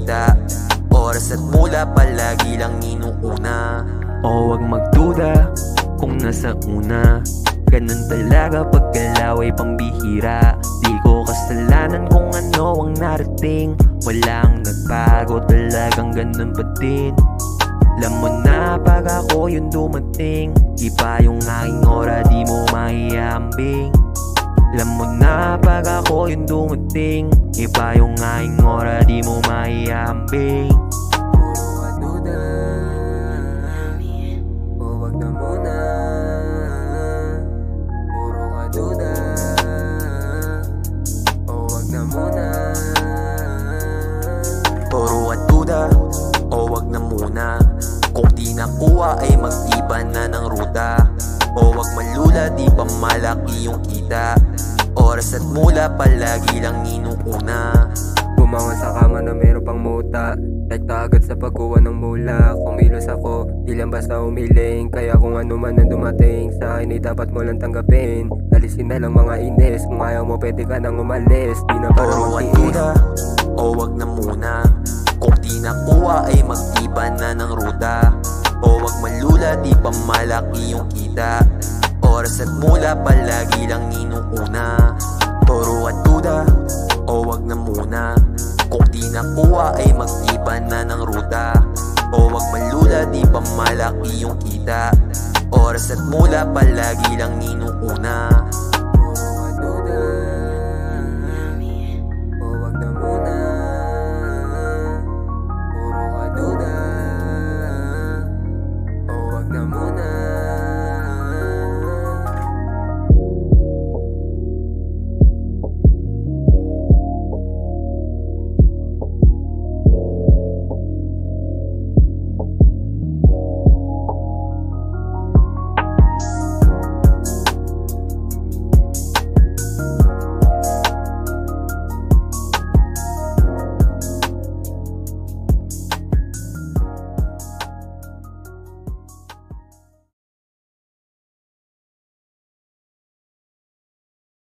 kita. Oras at mula palagi lang inuuna. O wag magduda kung nasa una. Ganun talaga pagkalaw ay pambihira. Di ko kasalanan kung ano ang narating. Walang nagbago, talagang ganun pa din. Alam mo na pag ako yung dumating, iba yung aking ora, di mo mahiambing. Alam mo na pag ako yung dumating, iba yung aking ora, di mo mahiambing. Puro ka duda, o wag na muna. Puro ka duda, o wag na muna. Puro ka duda, o wag na muna. Kung di nakuha ay mag-iba na ng ruta. O wag malula, di pa malaki yung kita. Oras at mula palagi lang inuuna. Bumangon sa kama na meron pang muta. Rekta agad sa pagkuha ng mula. Kumilos ako, di lang basta umiling. Kaya kung ano man ang dumating sa akin ay dapat mo lang tanggapin. Alisin na lang mga inis, kung ayaw mo pwede ka nang umalis. Di na para Puro ka magtiis. duda, o wag na muna. Kung di nakuha ay mag-iba na ng ruta. O wag malula, di pa malaki yung kita. Oras at mula palagi lang inuuna. Puro ka duda, o wag na muna. Kung di nakuha ay mag-iba na ng ruta. O wag malula, di pa malaki yung kita. Oras at mula palagi lang inuuna.